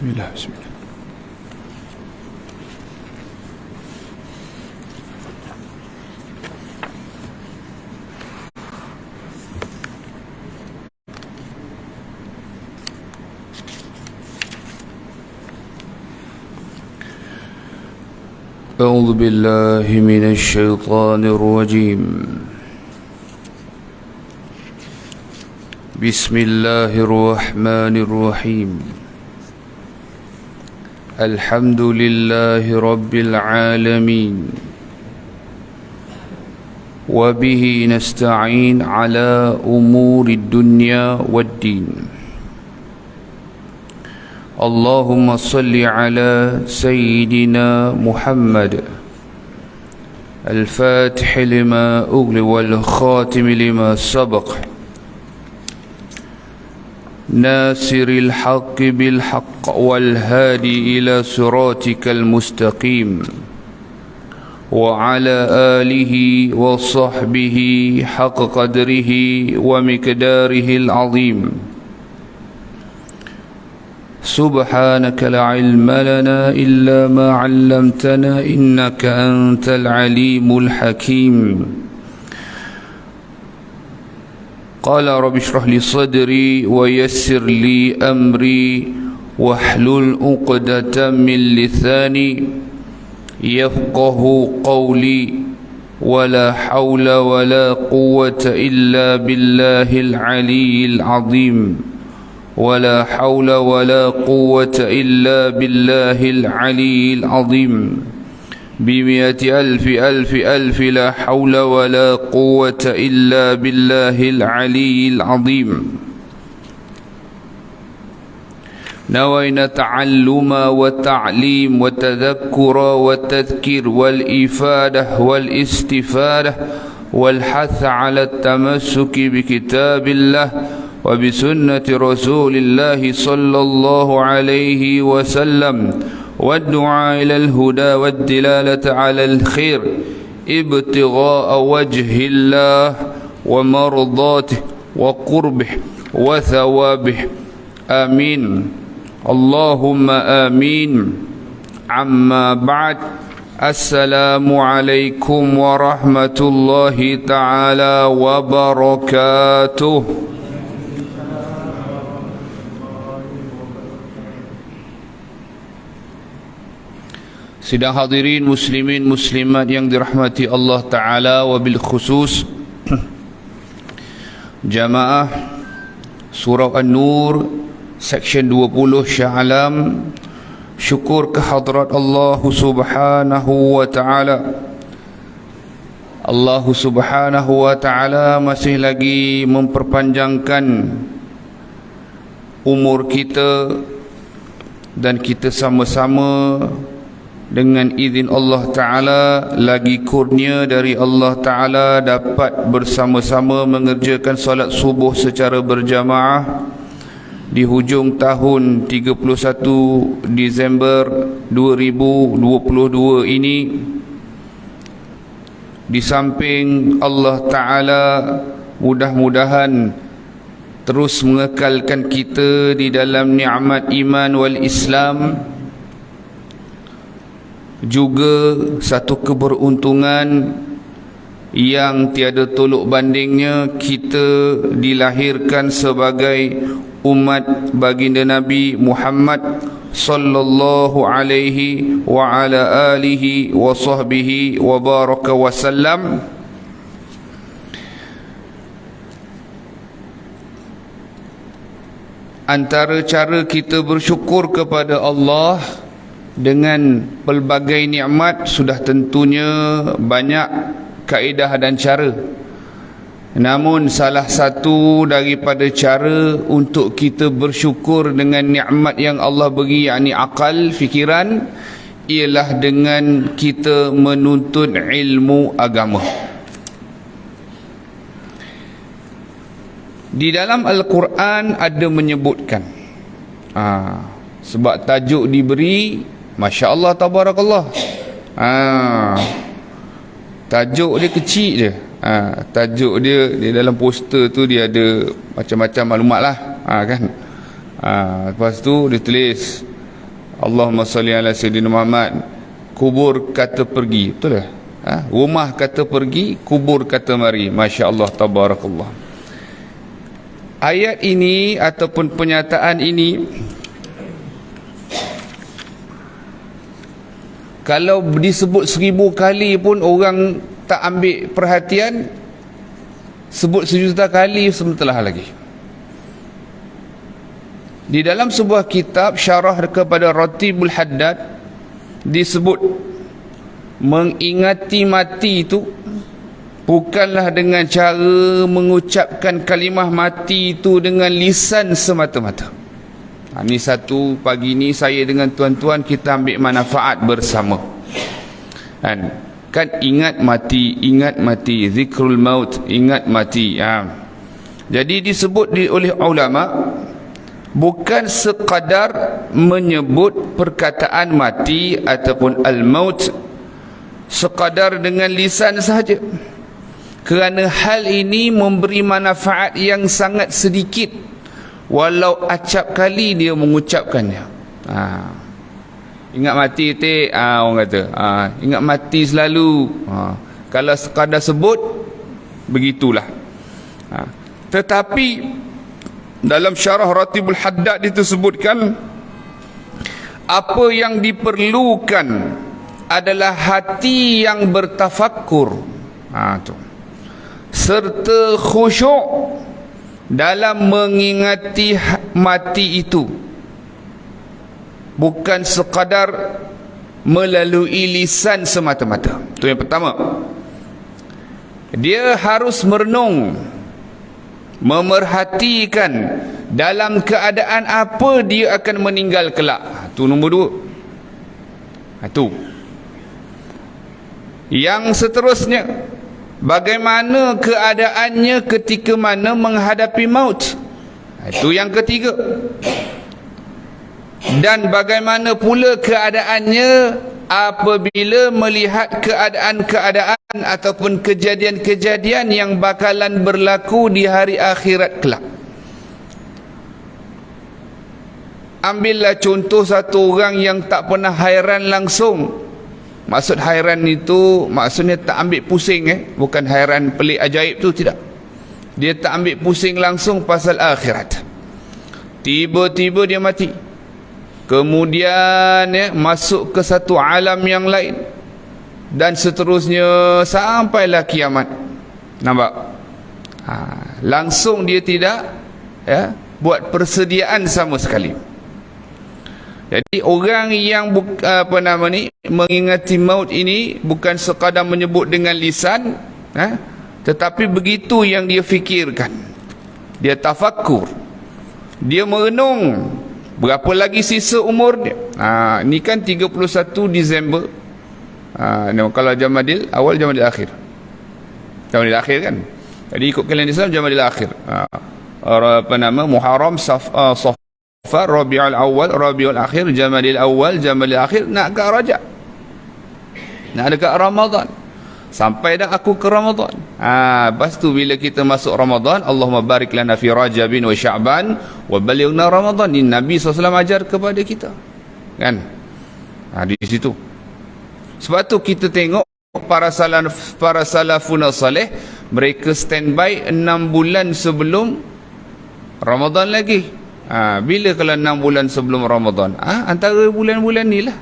Bismillah, bismillah. أعوذ بالله من الشيطان الرجيم. بسم الله الرحمن الرحيم. الحمد لله رب العالمين، وبه نستعين على أمور الدنيا والدين. اللهم صل على سيدنا محمد الفاتح لما أغلق والخاتم لما سبق، ناصر الحق بالحق والهادي إلى صراطك المستقيم، وعلى آله وصحبه حق قدره ومقداره العظيم. سبحانك لا علم لنا إلا ما علمتنا إنك أنت العليم الحكيم. قال رب اشرح لي صدري ويسر لي أمري واحلل عقدة من لساني يفقه قولي، ولا حول ولا قوة إلا بالله العلي العظيم، ولا حول ولا قوة إلا بالله العلي العظيم. بمئة ألف ألف ألف لا حول ولا قوة إلا بالله العلي العظيم. نوينا التعلم والتعليم والتذكر والتذكير والإفادة والاستفادة والحث على التمسك بكتاب الله وبسنة رسول الله صلى الله عليه وسلم، والدعاء إلى الهدى والدلالة على الخير ابتغاء وجه الله ومرضاته وقربه وثوابه. آمين اللهم آمين. عما بعد، السلام عليكم ورحمة الله تعالى وبركاته. Sidang hadirin muslimin muslimat yang dirahmati Allah Ta'ala, wabil khusus jamaah surah An-Nur section 20 Shah Alam. Syukur kehadrat Allah Subhanahu wa Ta'ala. Allah Subhanahu wa Ta'ala masih lagi memperpanjangkan umur kita, dan kita sama-sama dengan izin Allah Ta'ala, lagi kurnia dari Allah Ta'ala, dapat bersama-sama mengerjakan salat subuh secara berjamaah di hujung tahun 31 Disember 2022 ini. Di samping Allah Ta'ala mudah-mudahan terus mengekalkan kita di dalam nikmat iman wal Islam, juga satu keberuntungan yang tiada tolok bandingnya, kita dilahirkan sebagai umat baginda Nabi Muhammad sallallahu alaihi wa ala alihi wa sahbihi wa baraka wasallam. Antara cara kita bersyukur kepada Allah dengan pelbagai nikmat sudah tentunya banyak kaedah dan cara. Namun salah satu daripada cara untuk kita bersyukur dengan nikmat yang Allah beri, yakni akal, fikiran, ialah dengan kita menuntut ilmu agama. Di dalam Al-Quran ada menyebutkan, sebab tajuk diberi, Masya Allah, Tabarakallah, tajuk dia kecil je. Tajuk dia di dalam poster tu dia ada macam-macam maklumat lah, kan. Lepas tu dia tulis Allahumma salli ala Sayyidina Muhammad, kubur kata pergi, betul tak? Rumah kata pergi, kubur kata mari. Masya Allah, Tabarakallah. Ayat ini ataupun penyataan ini, kalau disebut 1000 kali pun orang tak ambil perhatian, sebut 1,000,000 kali sementara lagi. Di dalam sebuah kitab syarah kepada Ratibul Haddad disebut mengingati mati itu bukanlah dengan cara mengucapkan kalimah mati itu dengan lisan semata-mata. Ini satu pagi ni saya dengan tuan-tuan kita ambil manfaat bersama. Kan ingat mati, zikrul maut, ingat mati. Jadi disebut oleh ulama bukan sekadar menyebut perkataan mati ataupun al-maut sekadar dengan lisan sahaja, kerana hal ini memberi manfaat yang sangat sedikit walau acap kali dia mengucapkannya. Ingat mati orang kata, ingat mati selalu. Kalau sekadar sebut, begitulah. Tetapi dalam syarah Ratibul Haddad disebutkan apa yang diperlukan adalah hati yang bertafakkur, serta khusyuk dalam mengingati mati itu, bukan sekadar melalui lisan semata-mata. Itu yang pertama. Dia harus merenung, memerhatikan dalam keadaan apa dia akan meninggal kelak. Itu nombor 2. Itu. Yang seterusnya, bagaimana keadaannya ketika mana menghadapi maut. Itu yang ketiga. Dan bagaimana pula keadaannya apabila melihat keadaan-keadaan ataupun kejadian-kejadian yang bakalan berlaku di hari akhirat kelak. Ambillah contoh satu orang yang tak pernah hairan langsung. Maksud hairan itu maksudnya tak ambil pusing, bukan hairan pelik ajaib tu, tidak. Dia tak ambil pusing langsung pasal akhirat. Tiba-tiba dia mati, kemudian masuk ke satu alam yang lain, dan seterusnya sampailah kiamat. Nampak? Langsung dia tidak buat persediaan sama sekali. Jadi orang yang mengingati maut ini bukan sekadar menyebut dengan lisan, tetapi begitu yang dia fikirkan. Dia tafakkur, dia merenung berapa lagi sisa umur dia. Ini kan 31 Disember. Kalau Jamadil awal, Jamadil akhir. Jamadil akhir kan. Jadi ikut kalender Islam Jamadil akhir. Muharram, Safar, Rabiul Awal, Rabiul Akhir, Jamadil Awal, Jamadil Akhir, nak ke Rajab, nak dekat Ramadan. Sampai dah aku ke Ramadan. Lepas tu bila kita masuk Ramadan, Allahumma barik lana fi Rajabin wa Sya'ban wa balighna Ramadan. Ini Nabi SAW ajar kepada kita, kan? Di situ. Sebab tu kita tengok para salafun salih, mereka standby 6 bulan sebelum Ramadan lagi. Bila kalau 6 bulan sebelum Ramadan? Antara bulan-bulan ni lah.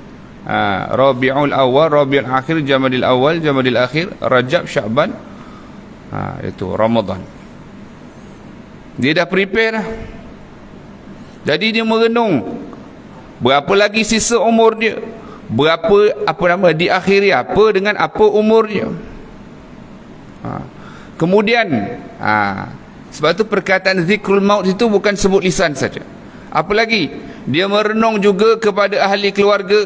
Rabiul Awal, Rabiul Akhir, Jamadil Awal, Jamadil Akhir, Rajab, Syaban. Itu Ramadan. Dia dah prepare dah. Jadi dia merenung berapa lagi sisa umur dia, berapa diakhiri apa dengan apa umur dia. Kemudian sebab tu perkataan zikrul maut itu bukan sebut lisan saja. Apa lagi? Dia merenung juga kepada ahli keluarga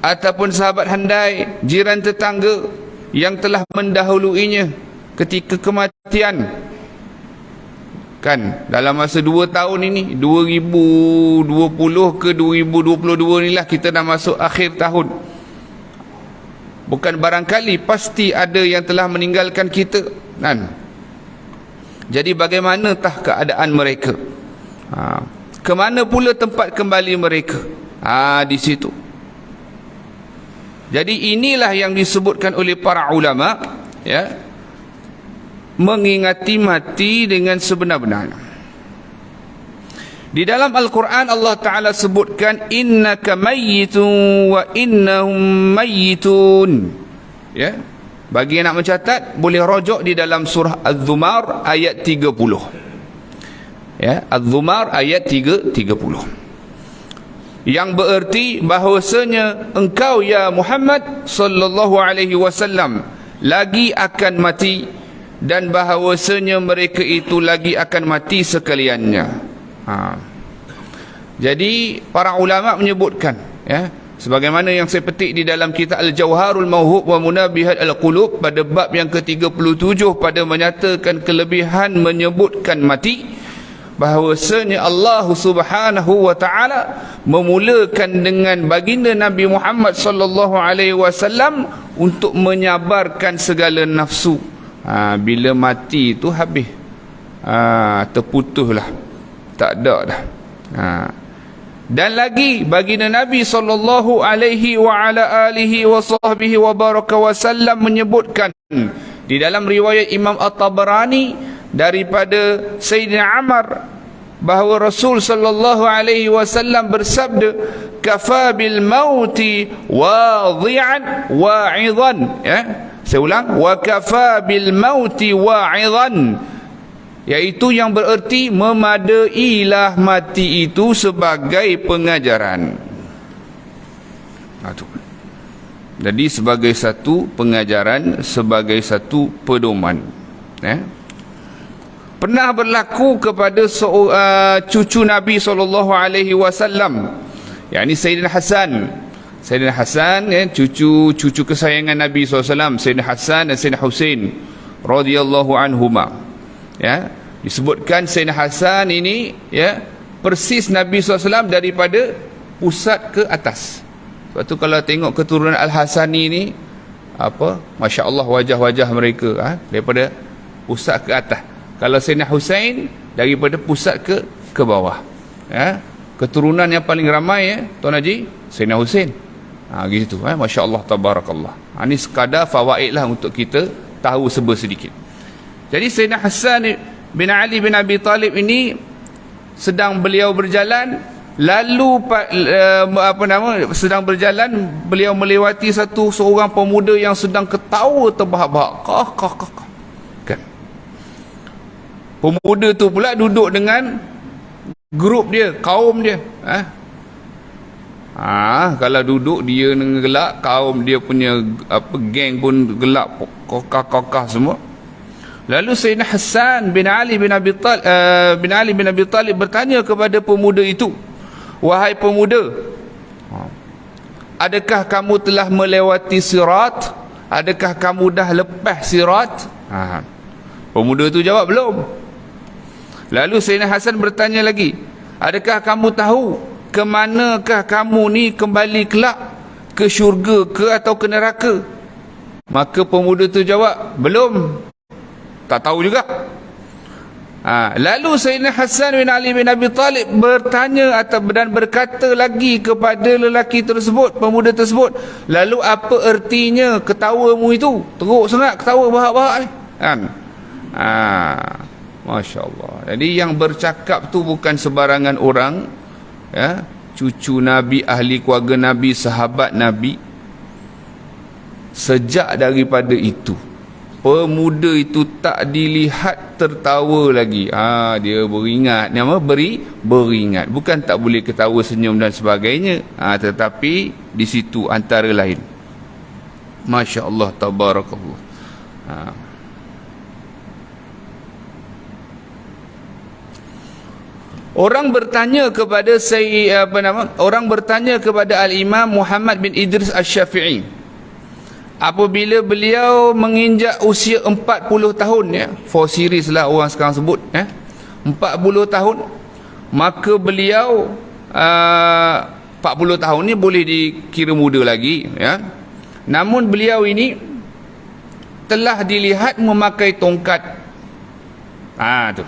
ataupun sahabat handai, jiran tetangga yang telah mendahuluinya ketika kematian. Kan dalam masa 2 tahun ini, 2020 ke 2022 inilah kita dah masuk akhir tahun. Bukan barangkali, pasti ada yang telah meninggalkan kita kan. Jadi bagaimanakah keadaan mereka? Kemana pula tempat kembali mereka? Di situ. Jadi inilah yang disebutkan oleh para ulama, ya, mengingati mati dengan sebenar-benarnya. Di dalam Al-Quran Allah Ta'ala sebutkan innaka mayyitun wa innahum mayyitun. Ya. Bagi yang nak mencatat, boleh rojok di dalam surah Az-Zumar ayat 30. Ya, Az-Zumar ayat 30. Yang bererti bahawasanya engkau ya Muhammad sallallahu alaihi wasallam lagi akan mati, dan bahawasanya mereka itu lagi akan mati sekaliannya. Jadi para ulama menyebutkan, ya, sebagaimana yang saya petik di dalam kitab Al-Jawharul Mawhub wa Munabihat Al-Qulub pada bab yang ke-37 pada menyatakan kelebihan menyebutkan mati, bahawasanya Allah Subhanahu wa taala memulakan dengan baginda Nabi Muhammad sallallahu alaihi wasallam untuk menyabarkan segala nafsu. Bila mati itu habis, terputuslah, tak ada dah. Dan lagi baginda Nabi sallallahu alaihi wa ala alihi wa sahbihi wa baraka wasallam menyebutkan di dalam riwayat Imam At-Tabarani daripada Sayyidina Amr bahawa Rasul sallallahu alaihi wasallam bersabda, kafa bil mauti wadhi'an wa'idhan. Ya, saya ulang, wa kafa bil mauti wa'idhan, iaitu yang bererti memadailah mati itu sebagai pengajaran. Jadi sebagai satu pengajaran, sebagai satu pedoman. Pernah berlaku kepada cucu Nabi SAW, yakni Sayyidina Hasan. Sayyidina Hasan, cucu kesayangan Nabi SAW, Sayyidina Hasan dan Sayyidina Husain radhiyallahu anhuma. Ya, disebutkan Sayyidina Hasan ini, ya, persis Nabi SAW daripada pusat ke atas. Sebab tu kalau tengok keturunan Al-Hasani ni, Masya Allah wajah-wajah mereka daripada pusat ke atas. Kalau Sayyidina Husain daripada pusat ke bawah. Ya, keturunan yang paling ramai, Tuan Haji, Sayyidina Husain. Gitu, Masya Allah tabarakallah. Ini sekadar fawaid lah untuk kita tahu sedikit. Jadi Sayyidina Hasan bin Ali bin Abi Talib ini sedang beliau berjalan, lalu sedang berjalan beliau melewati seorang pemuda yang sedang ketawa terbahak-bahak. Kan. Pemuda tu pula duduk dengan grup dia, kaum dia. Kalau duduk dia dengan gelak, kaum dia punya geng pun gelak, kokah-kokah semua. Lalu Sayyidina Hasan bin Ali bin Abi Talib bertanya kepada pemuda itu, wahai pemuda, adakah kamu telah melewati sirat? Adakah kamu dah lepas sirat? Pemuda itu jawab, belum. Lalu Sayyidina Hasan bertanya lagi, adakah kamu tahu ke manakah kamu ni kembali kelak, ke syurga ke atau ke neraka? Maka pemuda itu jawab, belum, tak tahu juga. Lalu Sayyidina Hasan bin Ali bin Abi Talib bertanya dan berkata lagi kepada lelaki tersebut, pemuda tersebut, lalu apa ertinya ketawamu itu? Teruk sangat ketawa bahak-bahak ni. Masya Allah. Jadi yang bercakap tu bukan sebarangan orang, ya, cucu Nabi, ahli keluarga Nabi, sahabat Nabi. Sejak daripada itu, pemuda itu tak dilihat tertawa lagi. Dia beringat. Ni apa? Beringat. Bukan tak boleh ketawa, senyum dan sebagainya. Tetapi di situ antara lain. Masya Allah, tabarakallah. Orang bertanya kepada orang bertanya kepada Al-Imam Muhammad bin Idris Asy-Syafi'i apabila beliau menginjak usia 40 tahun, ya, 4 series lah orang sekarang sebut, 40 tahun, maka beliau 40 tahun ni boleh dikira muda lagi, ya. Namun beliau ini telah dilihat memakai tongkat. Tu.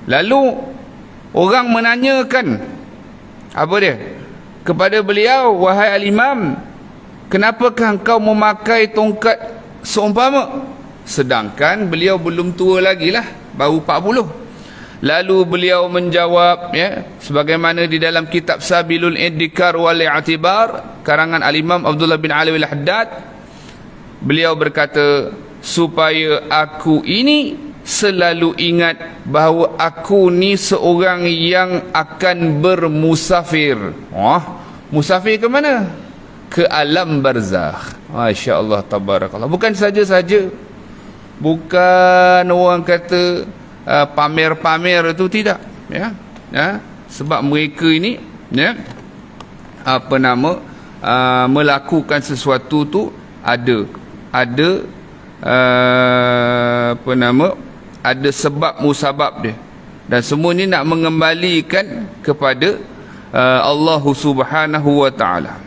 Lalu orang menanyakan apa dia kepada beliau, wahai al-imam, kenapakah engkau memakai tongkat seumpama? Sedangkan beliau belum tua lagi lah, baru 40. Lalu beliau menjawab, ya, sebagaimana di dalam kitab Sabilul Iddikar wal I'tibar karangan al-Imam Abdullah bin Alawi al-Haddad, beliau berkata, supaya aku ini selalu ingat bahawa aku ni seorang yang akan bermusafir. Musafir ke mana? Ke alam barzakh. Masya Allah, tabarakallah. Bukan saja-saja, bukan orang kata pamer-pamer itu, tidak, ya. Sebab mereka ini, ya, melakukan sesuatu tu ada ada sebab musabab dia, dan semua ni nak mengembalikan kepada Allah Subhanahu wa ta'ala.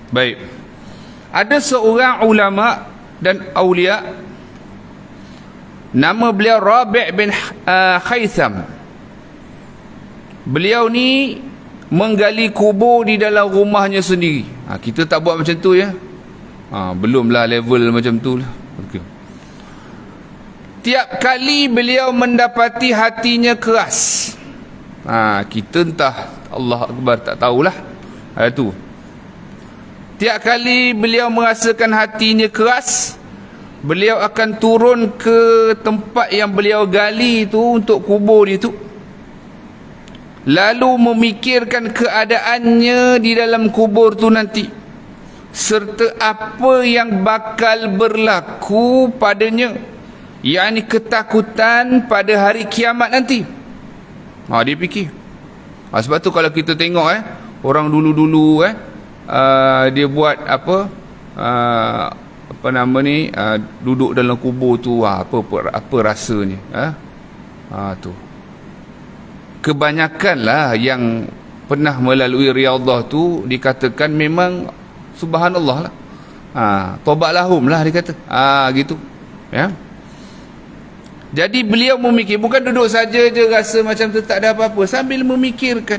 Baik, ada seorang ulama dan aulia, nama beliau Rabi' bin Khaytham. Beliau ni menggali kubur di dalam rumahnya sendiri. Kita tak buat macam tu, ya. Belumlah level macam tu lah. Okay. Tiap kali beliau mendapati hatinya keras, kita entah, Allah Akbar, tak tahulah. Tu. Tiap kali beliau merasakan hatinya keras, beliau akan turun ke tempat yang beliau gali tu untuk kubur itu, lalu memikirkan keadaannya di dalam kubur tu nanti, serta apa yang bakal berlaku padanya, yakni ketakutan pada hari kiamat nanti. Dia fikir. Sebab tu kalau kita tengok orang dulu-dulu dia buat duduk dalam kubur tu, apa rasanya, tu. Kebanyakanlah yang pernah melalui riadah tu dikatakan memang subhanallah lah, taubat lahum lah dikata, gitu, ya. Jadi beliau memikir, bukan duduk saja je rasa macam tu tak ada apa-apa, sambil memikirkan,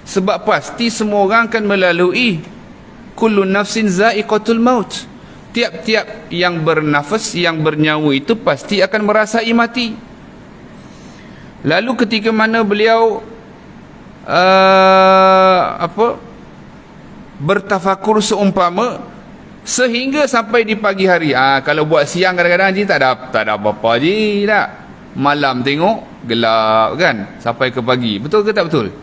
sebab pasti semua orang akan melalui kullu nafsin za'iqatul maut. Tiap-tiap yang bernafas, yang bernyawa itu pasti akan merasai mati. Lalu ketika mana beliau bertafakur seumpama sehingga sampai di pagi hari. Kalau buat siang kadang-kadang je tak ada apa-apa je, tak. Malam tengok gelap kan, sampai ke pagi. Betul ke tak betul?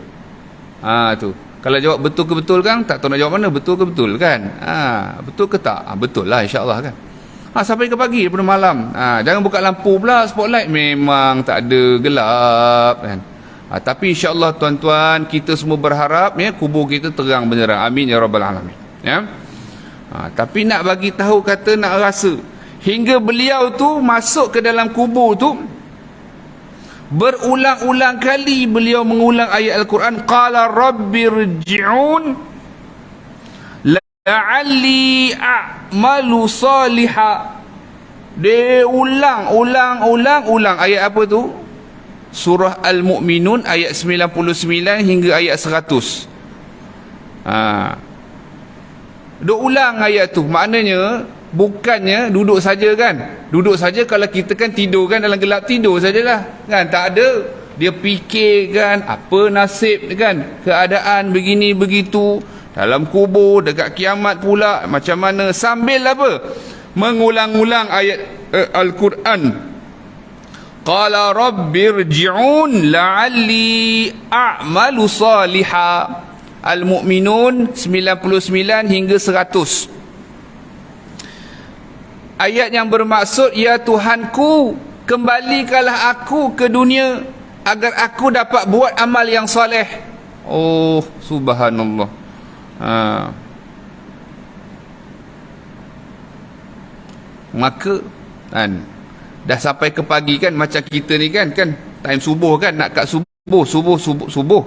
Tu. Kalau jawab betul ke betul kan, tak tahu nak jawab mana, betul ke betul kan. Betul ke tak? Betul lah, insya-Allah kan. Sampai ke pagi daripada malam. Jangan buka lampu pula, spotlight, memang tak ada, gelap kan. Tapi insya-Allah tuan-tuan, kita semua berharap, ya, kubur kita terang benderang. Amin ya rabbal alamin, ya. Tapi nak bagi tahu, kata nak rasa, hingga beliau tu masuk ke dalam kubur tu, berulang-ulang kali beliau mengulang ayat Al-Quran, qala rabbirji'un la'alli a'malu salihah. Dia ulang ayat apa tu? Surah Al-Mu'minun ayat 99 hingga ayat 100. Duk ulang ayat tu. Maknanya bukannya duduk saja kan. Duduk saja kalau kita kan tidur kan, dalam gelap tidur sajalah. Kan tak ada. Dia fikirkan apa nasib kan, keadaan begini begitu, dalam kubur, dekat kiamat pula macam mana, sambil apa? Mengulang-ulang ayat Al-Quran. Qala rabbirji'un la'alli a'malu salihah. Al-Mu'minun 99 hingga 100. Ayat yang bermaksud, ya Tuhanku, kembalikanlah aku ke dunia agar aku dapat buat amal yang soleh. Oh, subhanallah. Maka kan dah sampai ke pagi kan, macam kita ni kan time subuh kan, nak kat subuh.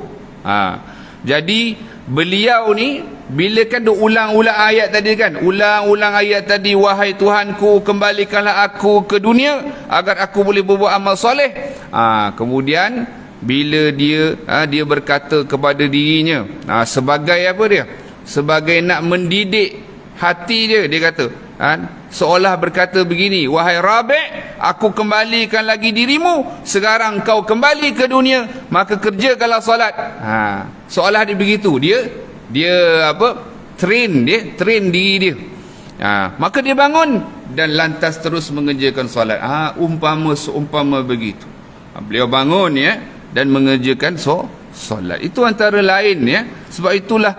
Jadi beliau ni bila kan duk ulang-ulang ayat tadi kan, ulang-ulang ayat tadi, wahai Tuhanku, kembalikanlah aku ke dunia agar aku boleh berbuat amal soleh. Kemudian bila dia berkata kepada dirinya, sebagai apa dia? Sebagai nak mendidik hati dia kata, seolah berkata begini, wahai Rabi', aku kembalikan lagi dirimu, sekarang kau kembali ke dunia, maka kerjakanlah solat. Seolah dia begitu, dia apa, train diri dia. Maka dia bangun dan lantas terus mengerjakan solat. Seumpama begitu. Beliau bangun dan mengerjakan solat. Itu antara lain Sebab itulah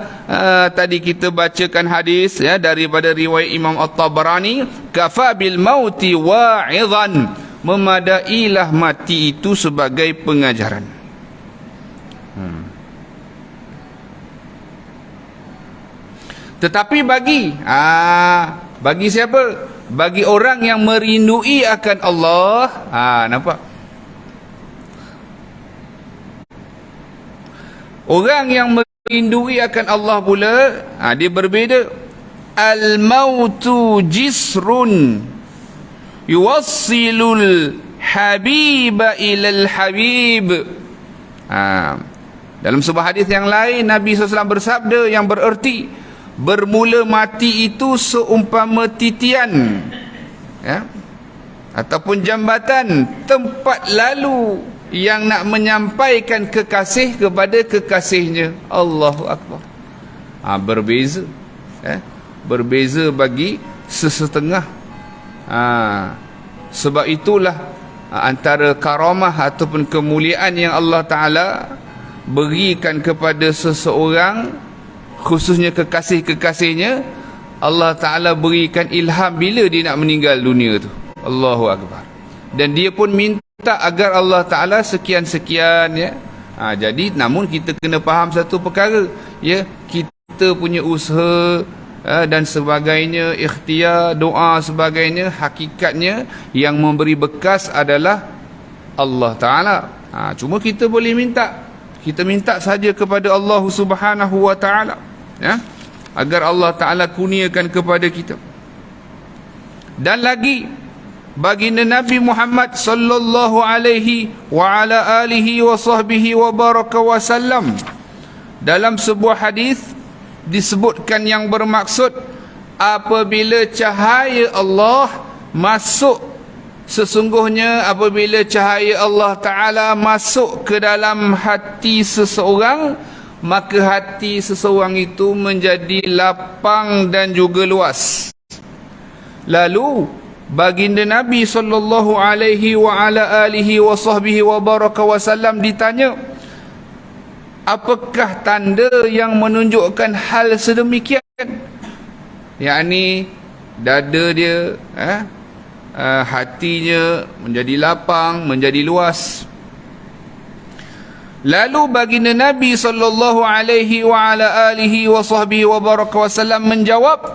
tadi kita bacakan hadis daripada riwayat Imam At-Tabarani, kafa bil mauti wa'idhan, memadailah mati itu sebagai pengajaran. Tetapi bagi siapa? Bagi orang yang merindui akan Allah. Nampak? Orang yang merindui akan Allah pula, dia berbeza. Al-mautu jisrun yuwassilul habiba ilal habib. Dalam sebuah hadis yang lain, Nabi SAW bersabda yang bererti, bermula mati itu seumpama titian ataupun jambatan, tempat lalu yang nak menyampaikan kekasih kepada kekasihnya. Allahu Akbar. Berbeza berbeza bagi sesetengah. Sebab itulah antara karamah ataupun kemuliaan yang Allah Ta'ala berikan kepada seseorang, khususnya kekasih-kekasihnya, Allah Ta'ala berikan ilham bila dia nak meninggal dunia tu. Allahu Akbar. Dan dia pun minta agar Allah Ta'ala sekian-sekian jadi namun kita kena faham satu perkara, kita punya usaha dan sebagainya, ikhtiar, doa sebagainya, hakikatnya yang memberi bekas adalah Allah Ta'ala. Cuma kita boleh minta, kita minta saja kepada Allah Subhanahu Wa Ta'ala agar Allah Ta'ala kurniakan kepada kita. Dan lagi, baginda Nabi Muhammad sallallahu alaihi wa ala alihi wa sahbihi wa baraka wa sallam, dalam sebuah hadis disebutkan yang bermaksud, apabila cahaya Allah masuk, sesungguhnya apabila cahaya Allah Ta'ala masuk ke dalam hati seseorang, maka hati seseorang itu menjadi lapang dan juga luas. Lalu baginda Nabi sallallahu alaihi wa ala alihi wa sahbihi wa baraka wa sallam ditanya, apakah tanda yang menunjukkan hal sedemikian? Yakni dada dia, hatinya menjadi lapang, menjadi luas. Lalu baginda Nabi sallallahu alaihi wa ala alihi wa sahbihi wa baraka wa sallam menjawab,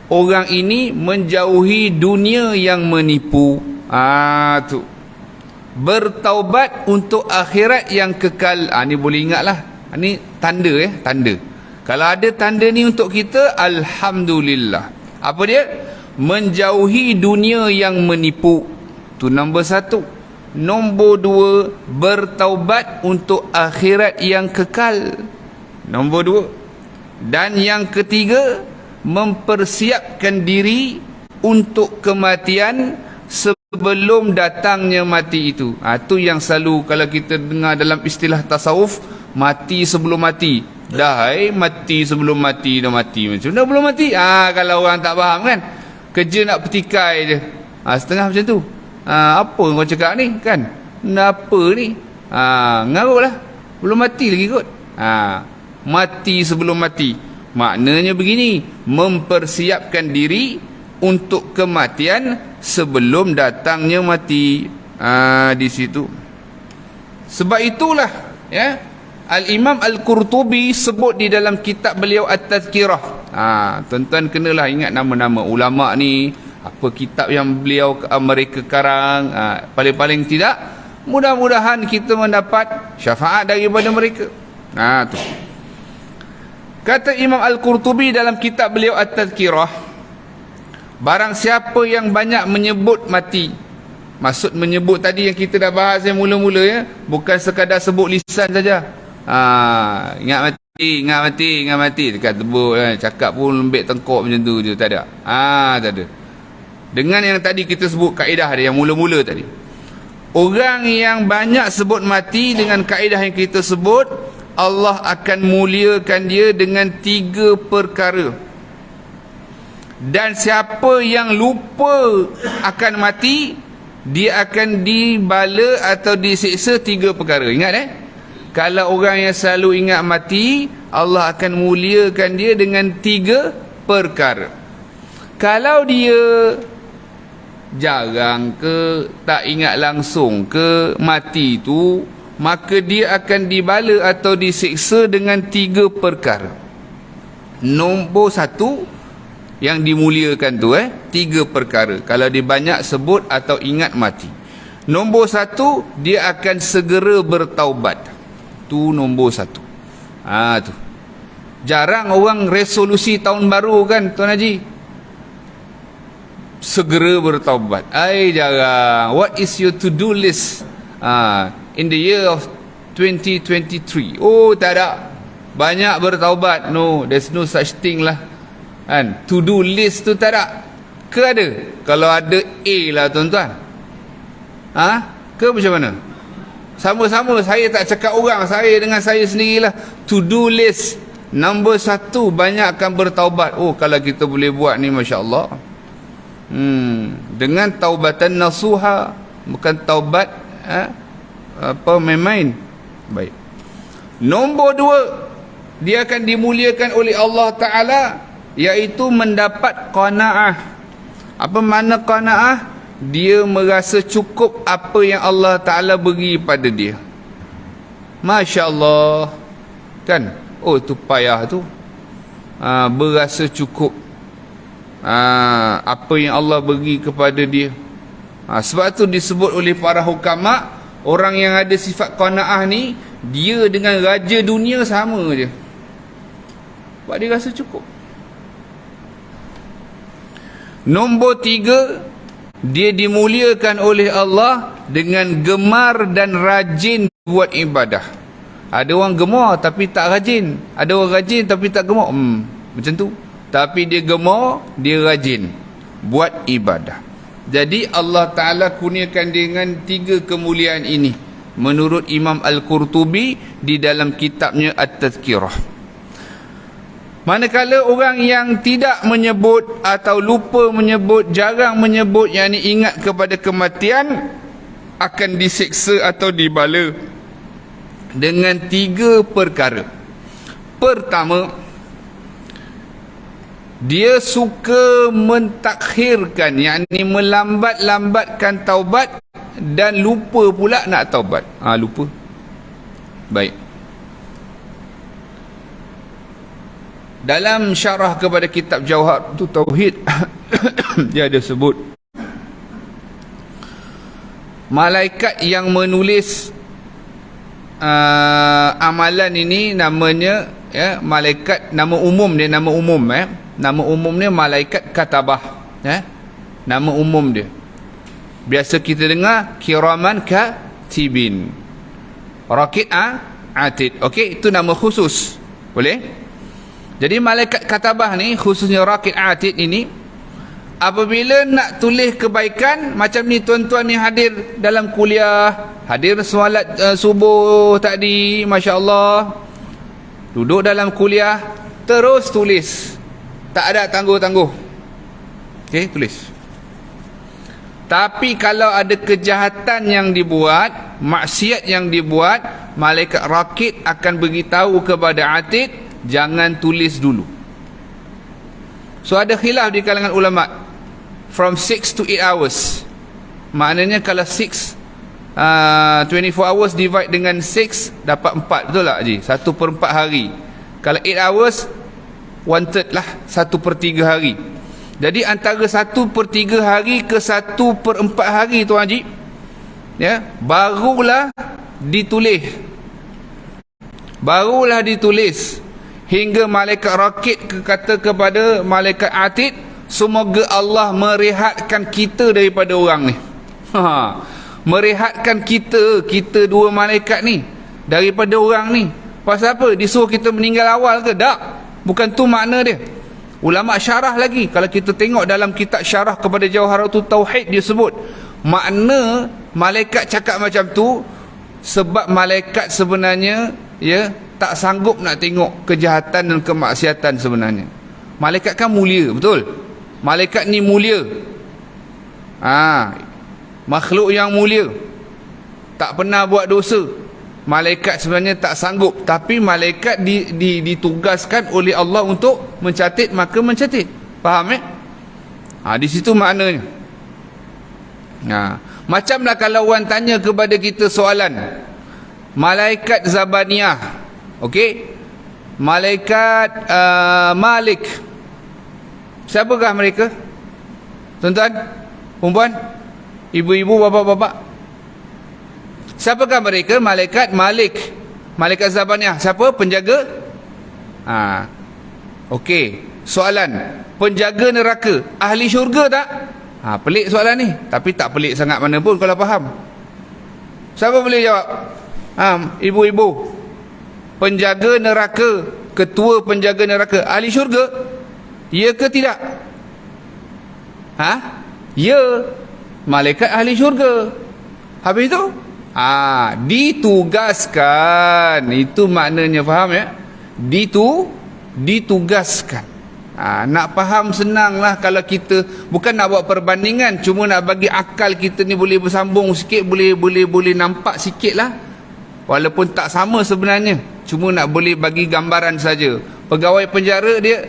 orang ini menjauhi dunia yang menipu. Tu bertaubat untuk akhirat yang kekal. Ni boleh ingatlah, ni tanda tanda. Kalau ada tanda ni untuk kita, alhamdulillah. Apa dia? Menjauhi dunia yang menipu. Tu nombor satu. Nombor dua, bertaubat untuk akhirat yang kekal. Nombor dua. Dan yang ketiga, mempersiapkan diri untuk kematian sebelum datangnya mati itu. Itu yang selalu kalau kita dengar dalam istilah tasawuf, mati sebelum mati. Dah mati sebelum mati, dah mati macam dah belum mati. Kalau orang tak faham kan, kerja nak petikai je. Setengah macam tu. Apa kau cakap ni kan? Apa ni? Ngarutlah. Belum mati lagi kot. Mati sebelum mati. Maknanya begini, mempersiapkan diri untuk kematian sebelum datangnya mati. Di situ. Sebab itulah ya, Al-Imam Al-Qurtubi sebut di dalam kitab beliau At-Tazkirah. Tuan-tuan kenalah ingat nama-nama ulama ni, apa kitab yang beliau mereka karang. Paling-paling tidak, mudah-mudahan kita mendapat syafaat daripada mereka. Tu. Kata Imam Al-Qurtubi dalam kitab beliau At-Tazkirah, barang siapa yang banyak menyebut mati. Maksud menyebut tadi yang kita dah bahas yang mula-mula ya, bukan sekadar sebut lisan saja. Ingat mati, ingat mati, ingat mati dekat tebuk kan. Cakap pun lembik tengkok macam tu je, tak ada. Tak ada. Dengan yang tadi kita sebut kaedah dia yang mula-mula tadi, orang yang banyak sebut mati dengan kaedah yang kita sebut, Allah akan muliakan dia dengan 3 perkara. Dan siapa yang lupa akan mati, dia akan dibala atau disiksa 3 perkara. Ingat kalau orang yang selalu ingat mati, Allah akan muliakan dia dengan 3 perkara. Kalau dia jarang ke, tak ingat langsung ke mati tu, maka dia akan dibala atau disiksa dengan 3 perkara. Nombor 1 yang dimuliakan tu 3 perkara. Kalau dia banyak sebut atau ingat mati. Nombor 1, dia akan segera bertaubat. Tu nombor 1. Tu. Jarang orang resolusi tahun baru kan Tuan Haji, segera bertaubat. Jarang. What is your to-do list in the year of 2023? Tak ada. Banyak bertaubat. No, there's no such thing lah kan. To-do list tu tak ada. Ke ada? Kalau ada A lah tuan-tuan. Ke macam mana? Sama-sama, saya tak cakap orang, saya dengan saya sendirilah. To-do list nombor 1, banyakkan bertaubat. Kalau kita boleh buat ni, Masya Allah. Dengan taubatan nasuha, bukan taubat main-main. Baik. Nombor 2, dia akan dimuliakan oleh Allah Ta'ala, iaitu mendapat qanaah. Apa makna qanaah? Dia merasa cukup apa yang Allah Ta'ala beri pada dia. Masya Allah. Kan? Itu payah tu. Berasa cukup apa yang Allah beri kepada dia. Sebab tu disebut oleh para hukama, orang yang ada sifat qanaah ni, dia dengan raja dunia sama je. Sebab dia rasa cukup. Nombor 3, dia dimuliakan oleh Allah dengan gemar dan rajin buat ibadah. Ada orang gemar tapi tak rajin. Ada orang rajin tapi tak gemar. Macam tu. Tapi dia gemar, dia rajin buat ibadah. Jadi Allah Ta'ala kurniakan dengan 3 kemuliaan ini menurut Imam Al-Qurtubi di dalam kitabnya At-Tazkirah. Manakala orang yang tidak menyebut atau lupa menyebut, jarang menyebut, yakni ingat kepada kematian, akan disiksa atau dibala dengan 3 perkara. Pertama, dia suka mentakhirkan, yakni melambat-lambatkan taubat, dan lupa pula nak taubat. Lupa. Baik. Dalam syarah kepada kitab Jauhar tu Tauhid, dia ada sebut malaikat yang menulis amalan ini namanya malaikat, nama umum dia, nama umum dia malaikat katabah. Nama umum dia biasa kita dengar kiraman katibin, raqib atid. Okey, itu nama khusus. Boleh? Jadi malaikat katabah ni, khususnya Raqib Atid ini, apabila nak tulis kebaikan macam ni, tuan-tuan ni hadir dalam kuliah, hadir solat subuh tadi, Masya Allah, duduk dalam kuliah, terus tulis, tak ada tangguh-tangguh. Okey, tulis. Tapi kalau ada kejahatan yang dibuat, maksiat yang dibuat, malaikat Raqib akan beritahu kepada Atid, jangan tulis dulu. So ada khilaf di kalangan ulama, from 6 to 8 hours. Maknanya kalau 6 24 hours divide dengan 6 dapat 4, betul tak Haji? 1/4 hari. Kalau 8 hours 1/3 lah, 1/3 hari. Jadi antara 1/3 hari ke 1/4 hari, Tuan Haji, ya, barulah ditulis hingga malaikat Raqib kata kepada malaikat Atid, semoga Allah merehatkan kita daripada orang ni. Merehatkan kita dua malaikat ni daripada orang ni. Pasal apa? Disuruh kita meninggal awal ke? Tak. Bukan tu makna dia. Ulama syarah lagi. Kalau kita tengok dalam kitab syarah kepada Jawharatul Tauhid, dia sebut makna malaikat cakap macam tu sebab malaikat sebenarnya, ya, tak sanggup nak tengok kejahatan dan kemaksiatan sebenarnya. Malaikat kan mulia, betul? Malaikat ni mulia. Makhluk yang mulia, tak pernah buat dosa. Malaikat sebenarnya tak sanggup, tapi malaikat ditugaskan oleh Allah untuk mencatat, maka mencatat. Faham di situ maknanya. Macamlah kalau orang tanya kepada kita soalan, malaikat Zabaniyah, okey, malaikat Malik, siapakah mereka? Tuan-tuan, perempuan, ibu-ibu, bapa-bapa, siapakah mereka? Malaikat Malik, malaikat Zabaniyah, siapa? Penjaga. Okey, soalan, penjaga neraka ahli syurga tak? Pelik soalan ni, tapi tak pelik sangat mana pun kalau faham. Siapa boleh jawab? Ibu-ibu, penjaga neraka, ketua penjaga neraka ahli syurga, ya ke tidak? Ya, malaikat ahli syurga. Habis tu ditugaskan. Itu maknanya, faham ya? Ditugaskan. Nak faham senanglah kalau kita bukan nak buat perbandingan, cuma nak bagi akal kita ni boleh bersambung sikit, boleh nampak sikit lah, walaupun tak sama sebenarnya, cuma nak boleh bagi gambaran saja. Pegawai penjara dia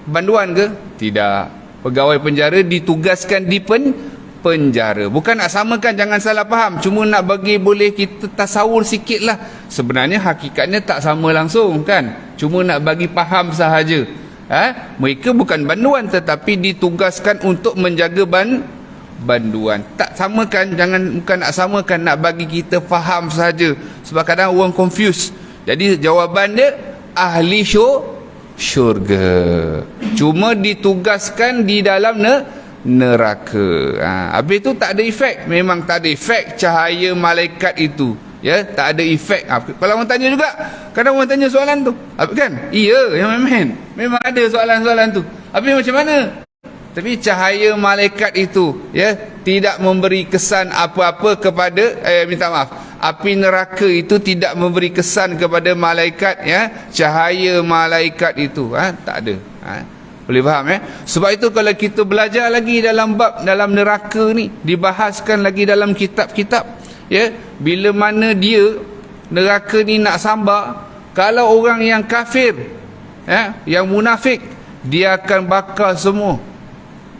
banduan ke? Tidak. Pegawai penjara ditugaskan di penjara. Bukan nak samakan, jangan salah faham, cuma nak bagi boleh kita tasawur sikit lah. Sebenarnya hakikatnya tak sama langsung kan, cuma nak bagi faham sahaja. Mereka bukan banduan, tetapi ditugaskan untuk menjaga banduan. Tak samakan, bukan nak samakan, nak bagi kita faham saja. Sebab kadang orang confuse. Jadi jawapan dia ahli syurga, cuma ditugaskan di dalam neraka. Habis tu tak ada efek. Memang tak ada efek cahaya malaikat itu, ya, tak ada efek. Kalau orang tanya juga, kadang orang tanya soalan tu, kan? Iya, memang ada soalan-soalan tu. Habis macam mana? Tapi cahaya malaikat itu, ya, tidak memberi kesan apa-apa kepada minta maaf, api neraka itu tidak memberi kesan kepada malaikat, ya. Cahaya malaikat itu tak ada. Boleh faham ya? Sebab itu kalau kita belajar lagi dalam bab dalam neraka ni, dibahaskan lagi dalam kitab-kitab, ya, bila mana dia neraka ni nak sambar, kalau orang yang kafir, ya, yang munafik, dia akan bakar semua,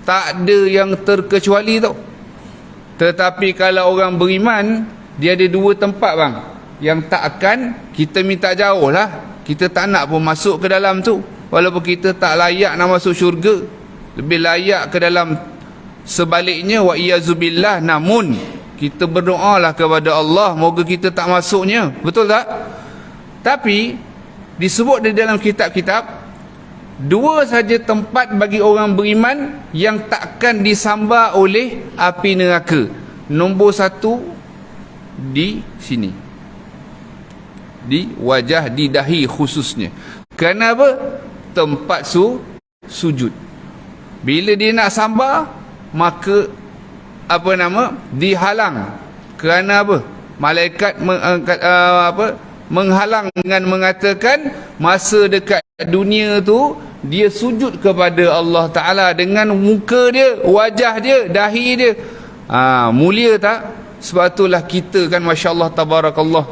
tak ada yang terkecuali tau. Tetapi kalau orang beriman, dia ada dua tempat bang, yang tak akan kita minta jauh lah, kita tak nak pun masuk ke dalam tu. Walaupun kita tak layak nak masuk syurga, lebih layak ke dalam sebaliknya, wa iyazubillah, namun kita berdoalah kepada Allah moga kita tak masuknya, betul tak? Tapi disebut di dalam kitab-kitab, dua saja tempat bagi orang beriman yang takkan disambar oleh api neraka. Nombor satu di sini, di wajah, di dahi khususnya. Kenapa? tempat sujud. Bila dia nak sambar, maka dihalang. Kerana apa? Malaikat menghalang dengan mengatakan masa dekat dunia tu dia sujud kepada Allah Ta'ala dengan muka dia, wajah dia, dahi dia. Mulia tak? Sebab itulah kita kan, Masya Allah, Tabarakallah.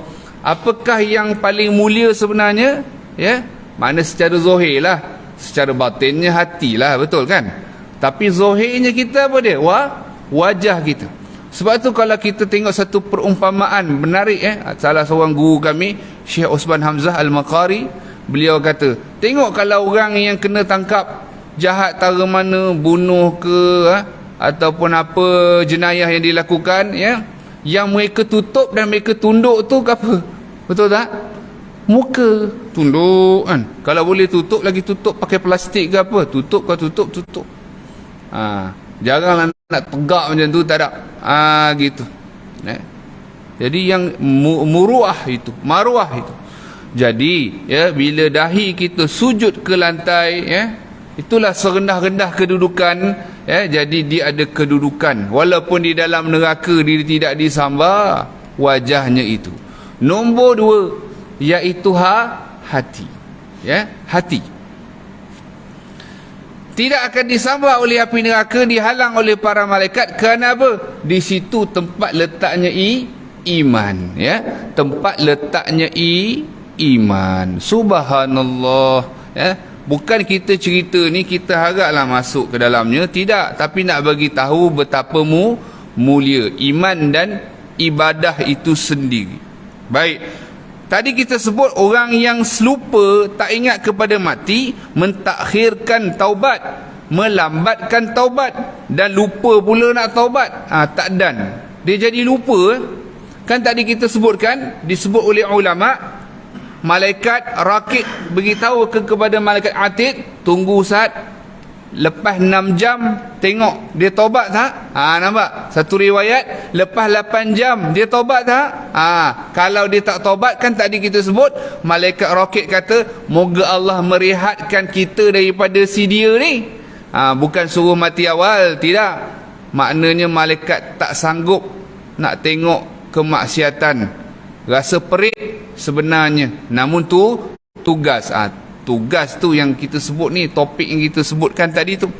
Apakah yang paling mulia sebenarnya? Ya, mana secara zahir lah, secara batinnya hati lah, betul kan? Tapi zahirnya kita apa dia? Wajah kita. Sebab tu kalau kita tengok satu perumpamaan menarik, salah seorang guru kami, Syekh Osman Hamzah Al-Maqari, beliau kata, tengok kalau orang yang kena tangkap jahat tara mana, bunuh ke ataupun apa jenayah yang dilakukan, ya, yang mereka tutup dan mereka tunduk tu apa? Betul tak? Muka tunduk kan. Kalau boleh tutup lagi, tutup pakai plastik ke apa, tutup. Jaranglah nak tegak macam tu, tak ada. Gitu. Jadi yang muruah itu, maruah itu. Jadi ya, bila dahi kita sujud ke lantai, ya, itulah serendah-rendah kedudukan, ya. Jadi dia ada kedudukan walaupun di dalam neraka dia tidak disambar wajahnya itu. Nombor 2 iaitu hati, ya, hati tidak akan disambar oleh api neraka, dihalang oleh para malaikat. Kerana apa? Di situ tempat letaknya iman, ya, tempat letaknya iman. Subhanallah, ya. Bukan kita cerita ni kita haraplah masuk ke dalamnya, tidak, tapi nak bagi tahu betapa mulia iman dan ibadah itu sendiri. Baik, tadi kita sebut orang yang lupa, tak ingat kepada mati, mentakhirkan taubat, melambatkan taubat, dan lupa pula nak taubat. Tak dan dia jadi lupa. Kan tadi kita sebutkan, disebut oleh ulama, malaikat rakib beritahu kepada malaikat atid, tunggu saat lepas 6 jam tengok dia taubat tak? Nampak? Satu riwayat lepas 8 jam dia taubat tak? Kalau dia tak taubat, kan tadi kita sebut malaikat rakib kata moga Allah merehatkan kita daripada si dia ni. Bukan suruh mati awal, tidak. Maknanya malaikat tak sanggup nak tengok kemaksiatan, rasa perit sebenarnya, namun tu tugas. Tugas tu yang kita sebut ni, topik yang kita sebutkan tadi tu.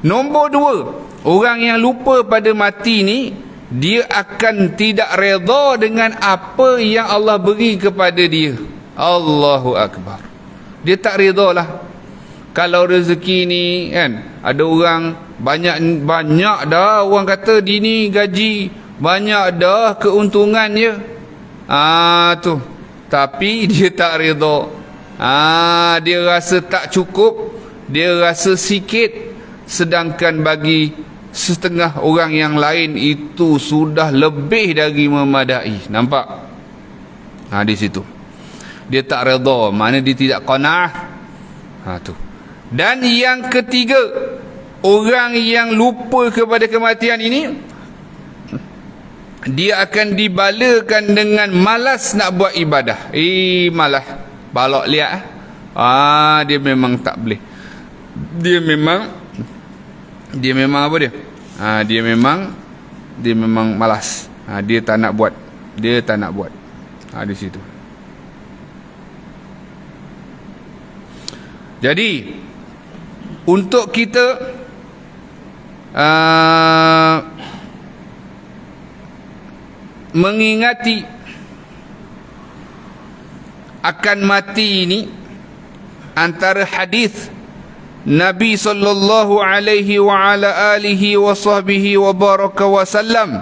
Nombor 2, orang yang lupa pada mati ni, dia akan tidak redha dengan apa yang Allah beri kepada dia. Allahu Akbar. Dia tak redha lah. Kalau rezeki ni kan, ada orang banyak dah, orang kata dini gaji banyak dah, keuntungannya tu, tapi dia tak redha. Dia rasa tak cukup, dia rasa sikit, sedangkan bagi setengah orang yang lain itu sudah lebih dari memadai. Nampak? Di situ dia tak redha, mana dia tidak qanaah. Tu. Dan yang ketiga, orang yang lupa kepada kematian ini, dia akan dibalakan dengan malas nak buat ibadah. Malas balok lihat. Dia memang tak boleh. Dia memang apa dia? Dia memang malas. Dia tak nak buat. Di situ. Jadi untuk kita mengingati akan mati ini, antara hadis Nabi sallallahu alaihi wa ala alihi wa sahbihi wa baraka wa sallam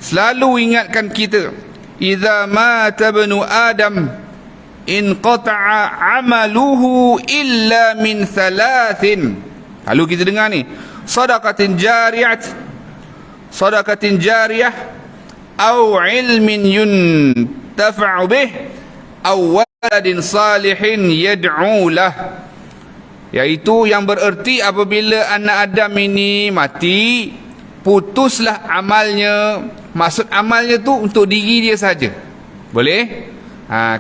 selalu ingatkan kita, idza mata ibnu adam inqata'a amaluhu illa min thalathin. Lalu kita dengar ni, sadaqatin jariyah au ilmin yuntafa'u bih au waladin salihin yad'u lah. Iaitu yang bererti apabila anak Adam ini mati, putuslah amalnya. Maksud amalnya tu untuk diri dia saja. Boleh?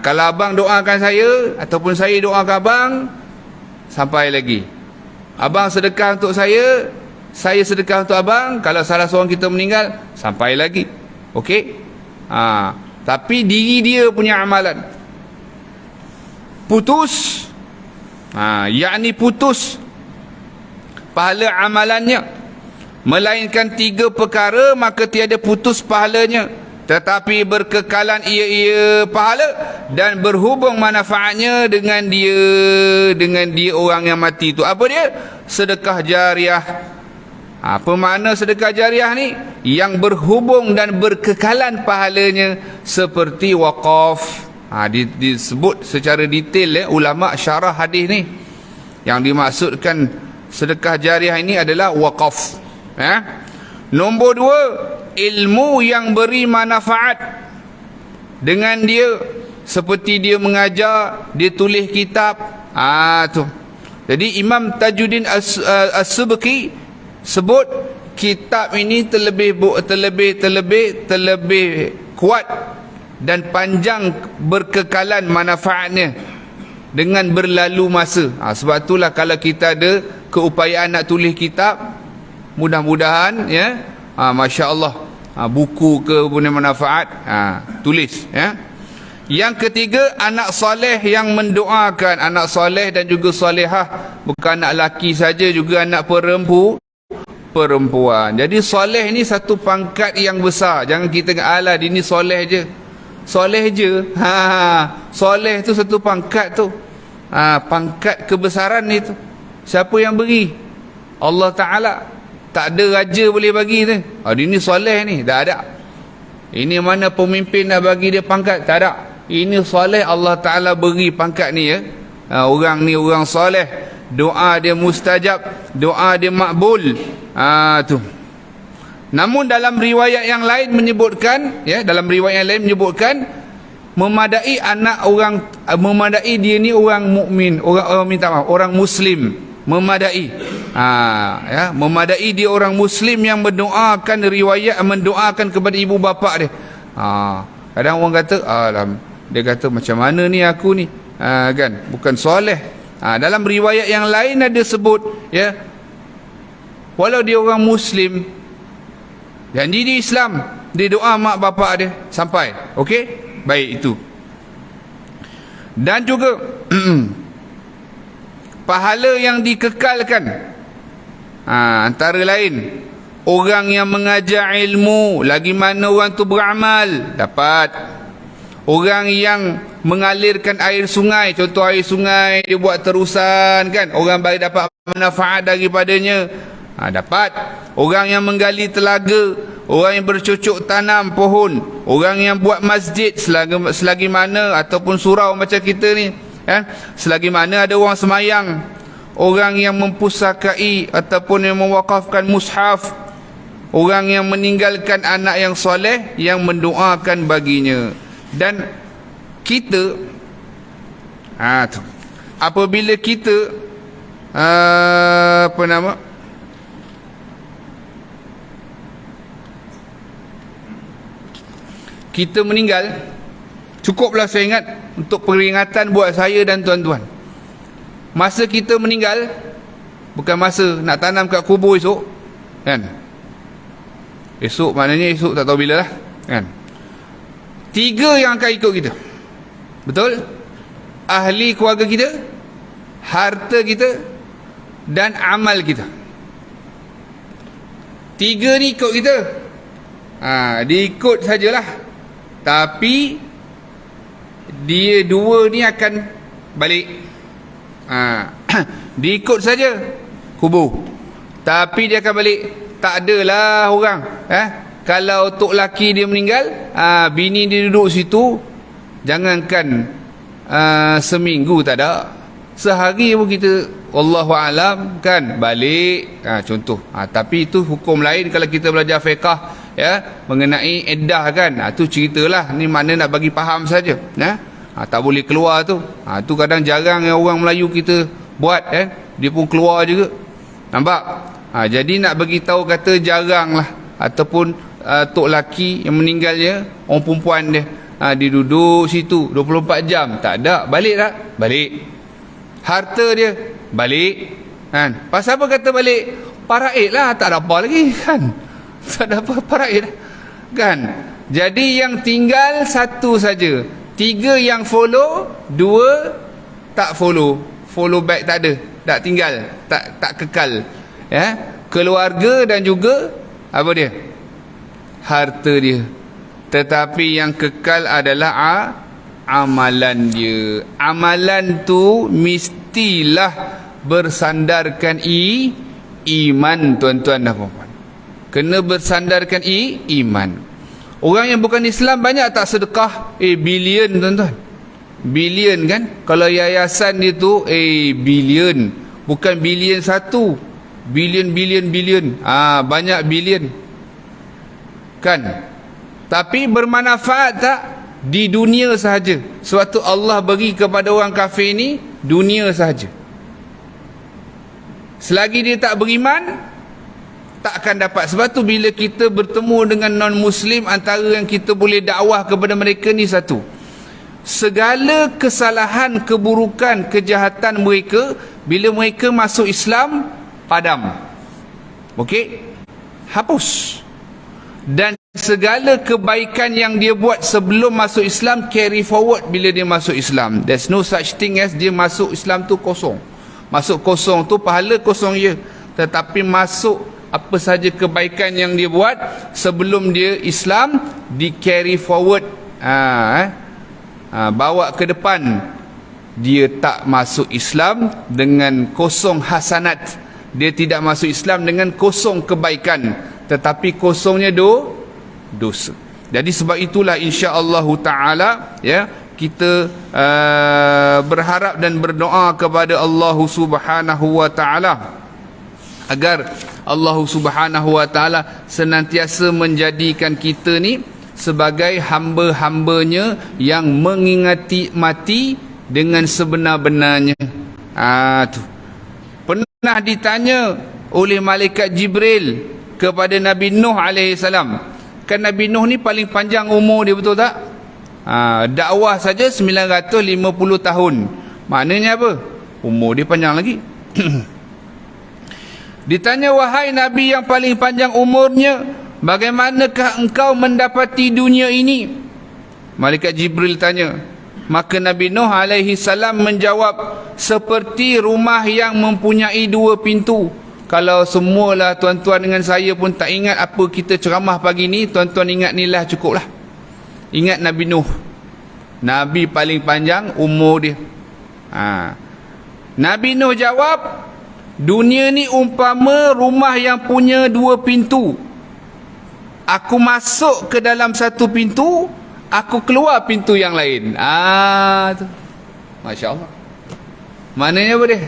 Kalau abang doakan saya ataupun saya doakan abang, sampai lagi. Abang sedekah untuk saya sedekah untuk abang. Kalau salah seorang kita meninggal, sampai lagi. Okey? Tapi diri dia punya amalan putus, yakni putus pahala amalannya, melainkan 3 perkara, maka tiada putus pahalanya, tetapi berkekalan ia pahala dan berhubung manfaatnya dengan dia orang yang mati itu. Apa dia? Sedekah jariah. Apa makna sedekah jariah ni? Yang berhubung dan berkekalan pahalanya seperti wakaf. Disebut secara detail ulama syarah hadis ni. Yang dimaksudkan sedekah jariah ini adalah wakaf. Nombor 2, ilmu yang beri manfaat dengan dia, seperti dia mengajar, dia tulis kitab. Tu. Jadi Imam Tajuddin As-Subki sebut kitab ini terlebih kuat dan panjang berkekalan manfaatnya dengan berlalu masa. Sebab itulah kalau kita ada keupayaan nak tulis kitab, mudah-mudahan masya-Allah, buku ke punya manfaat, tulis Yang ketiga, anak soleh yang mendoakan. Anak soleh dan juga solehah, bukan anak laki saja, juga anak perempuan. Jadi soleh ni satu pangkat yang besar. Jangan kita alah dia ni soleh je. Soleh je. Soleh tu satu pangkat tu. Pangkat kebesaran ni tu. Siapa yang beri? Allah Ta'ala. Tak ada raja boleh bagi tu. Dia ni soleh ni. Tak ada. Ini mana pemimpin nak bagi dia pangkat? Tak ada. Ini soleh, Allah Ta'ala beri pangkat ni Orang ni orang soleh. Doa dia mustajab, doa dia makbul. Tu. Namun dalam riwayat yang lain menyebutkan, memadai memadai dia ni orang mukmin, orang muslim, memadai. Memadai dia orang muslim yang mendoakan kepada ibu bapa dia. Kadang orang kata, dia kata macam mana ni aku ni, kan, bukan soleh. Dalam riwayat yang lain ada sebut, walau dia orang muslim, janji dia Islam, dia doa mak bapak dia sampai. Okey? Baik itu. Dan juga pahala yang dikekalkan, antara lain orang yang mengajar ilmu, lagi mana orang tu beramal, dapat. Orang yang mengalirkan air sungai, contoh air sungai dia buat terusan, kan, orang baik dapat manfaat daripadanya, dapat. Orang yang menggali telaga, orang yang bercocok tanam pohon, orang yang buat masjid selagi mana, ataupun surau macam kita ni, selagi mana ada orang semayang, orang yang mempusakai ataupun yang mewakafkan mushaf, orang yang meninggalkan anak yang soleh yang mendoakan baginya. Dan kita apabila kita kita meninggal, cukuplah saya ingat untuk peringatan buat saya dan tuan-tuan, masa kita meninggal bukan masa nak tanam kat kubur esok, kan. Esok maknanya esok tak tahu bila lah, kan. 3 yang akan ikut kita, betul? Ahli keluarga kita, harta kita, dan amal kita. 3 ni ikut kita. Dia ikut sajalah. Tapi dia 2 ni akan balik. Dia ikut saja kubur, tapi dia akan balik. Tak adalah orang, kalau tok laki dia meninggal, bini dia duduk situ, jangankan seminggu, tak ada, sehari pun kita wallahu alam, kan, balik, contoh. Tapi itu hukum lain kalau kita belajar fiqah, mengenai iddah, kan. Tu ceritalah, ni mana nak bagi faham saja, tak boleh keluar tu. Tu kadang jarang orang Melayu kita buat, dia pun keluar juga, nampak. Jadi nak bagi tahu kata jarang lah, ataupun tok laki yang meninggalnya, orang perempuan dia, dia duduk situ 24 jam, tak ada, balik tak? Balik. Harta dia balik kan. Pasal apa kata balik? Paraid lah, tak ada apa lagi kan. Tak ada apa, paraid kan. Jadi yang tinggal satu saja, 3 yang follow, 2 tak follow. Follow back tak ada, tak tinggal, tak kekal ya. Keluarga dan juga apa dia? Harta dia. Tetapi yang kekal adalah amalan dia. Amalan tu mestilah bersandarkan iman, tuan-tuan dan puan-puan. Kena bersandarkan iman. Orang yang bukan Islam banyak tak sedekah? Bilion, tuan-tuan. Bilion kan? Kalau yayasan dia tu bilion. Bukan bilion satu. Bilion. Banyak bilion. Kan? Tapi bermanfaat tak? Di dunia sahaja. Sebab tu Allah bagi kepada orang kafir ni dunia sahaja. Selagi dia tak beriman, tak akan dapat. Sebab tu bila kita bertemu dengan non-Muslim, antara yang kita boleh dakwah kepada mereka ni satu. Segala kesalahan, keburukan, kejahatan mereka, bila mereka masuk Islam, padam. Okey? Hapus. Dan segala kebaikan yang dia buat sebelum masuk Islam, carry forward bila dia masuk Islam. There's no such thing as dia masuk Islam tu kosong. Masuk kosong tu pahala kosong je. Tetapi masuk apa saja kebaikan yang dia buat sebelum dia Islam, di carry forward, bawa ke depan. Dia tak masuk Islam dengan kosong hasanat. Dia tidak masuk Islam dengan kosong kebaikan, tetapi kosongnya dosa. Jadi sebab itulah insya-Allah taala ya, kita berharap dan berdoa kepada Allah Subhanahu wa taala agar Allah Subhanahu wa taala senantiasa menjadikan kita ni sebagai hamba-hambanya yang mengingati mati dengan sebenar-benarnya. Tu pernah ditanya oleh malaikat Jibril kepada Nabi Nuh alaihi salam. Kan Nabi Nuh ni paling panjang umur dia, betul tak? Dakwah saja 950 tahun. Maknanya apa? Umur dia panjang lagi. Ditanya, wahai Nabi yang paling panjang umurnya, bagaimanakah engkau mendapati dunia ini? Malaikat Jibril tanya. Maka Nabi Nuh alaihi salam menjawab, seperti rumah yang mempunyai 2 pintu. Kalau semualah tuan-tuan dengan saya pun tak ingat apa kita ceramah pagi ni, tuan-tuan ingat ni lah, cukup lah. Ingat Nabi Nuh, Nabi paling panjang umur dia. Nabi Nuh jawab, dunia ni umpama rumah yang punya 2 pintu. Aku masuk ke dalam satu pintu, aku keluar pintu yang lain. Tu. Masya Allah. Maknanya apa dia?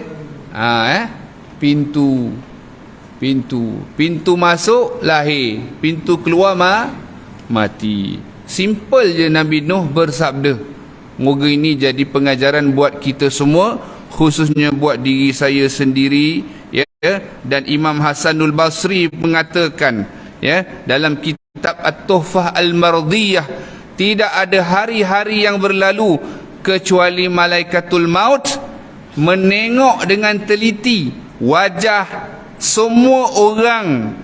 Pintu masuk lahir, pintu keluar mati. Simple je Nabi Nuh bersabda. Moga ini jadi pengajaran buat kita semua, khususnya buat diri saya sendiri ya. Dan Imam Hasanul Basri mengatakan ya, dalam kitab At-Tuhfah Al-Mardiyah, tidak ada hari-hari yang berlalu kecuali malaikatul maut menengok dengan teliti wajah semua orang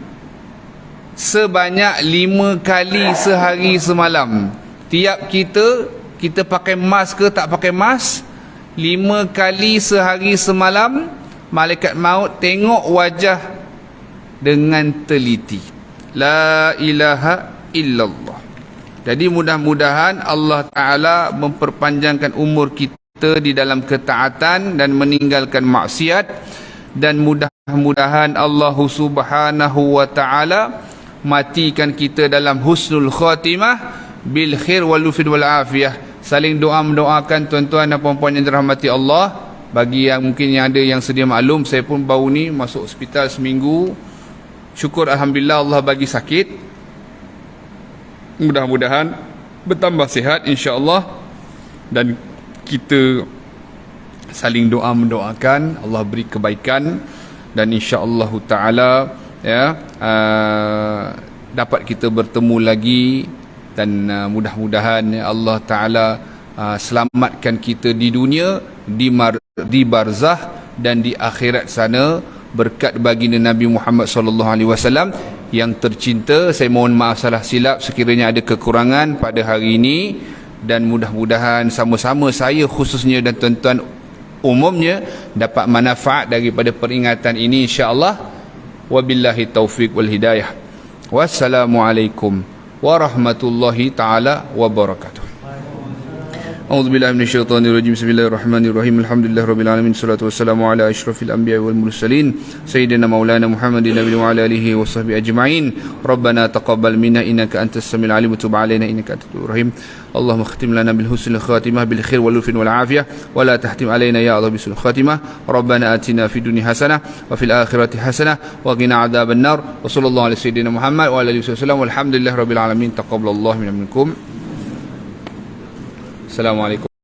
sebanyak 5 kali sehari semalam. Tiap kita pakai mask ke tak pakai mask, 5 kali sehari semalam malaikat maut tengok wajah dengan teliti. La ilaha illallah. Jadi mudah-mudahan Allah Ta'ala memperpanjangkan umur kita di dalam ketaatan dan meninggalkan maksiat, dan mudah-mudahan Allah Subhanahu wa Ta'ala matikan kita dalam husnul khatimah bil khair wal lufid wal afiyah. Saling doa-mendoakan tuan-tuan dan puan-puan yang dirahmati Allah. Bagi yang mungkin yang ada yang sedia maklum, saya pun baru ni masuk hospital seminggu. Syukur alhamdulillah Allah bagi sakit. Mudah-mudahan bertambah sihat insya-Allah, dan kita saling doa mendoakan Allah beri kebaikan, dan insya-Allah taala ya dapat kita bertemu lagi, dan mudah-mudahan ya, Allah taala selamatkan kita di dunia, di barzakh, dan di akhirat sana berkat baginda Nabi Muhammad sallallahu alaihi wasallam yang tercinta. Saya mohon maaf salah silap sekiranya ada kekurangan pada hari ini, dan mudah-mudahan sama-sama saya khususnya dan tuan-tuan umumnya dapat manfaat daripada peringatan ini insya-Allah. Wabillahi taufiq wal hidayah. Wassalamualaikum warahmatullahi taala wabarakatuh. A'udzu billahi minasyaitonir rajim. Bismillahirrahmanirrahim. Alhamdulillahirabbil alamin. Shalatu wassalamu ala asyrafil anbiya'i wal mursalin sayyidina maulana Muhammadin nabiyyi wa ala alihi washabbihi ajma'in. Rabbana taqabbal minna innaka antas samiul alim wa tub alaina innaka antat tawwabur rahim. Allahumma khtim lana bil husnil khatimah bil khair wal lutfi wal afiyah wa la tahtim alaina ya Allah bisul khatimah. Rabbana atina fid dunya hasanah wa fil akhirati hasanah wa qina adzaban nar. Wa sallallahu ala sayyidina Muhammad wa ala alihi wasallam. Walhamdulillahirabbil alamin. Taqabbalallahu minna minkum. Assalamualaikum.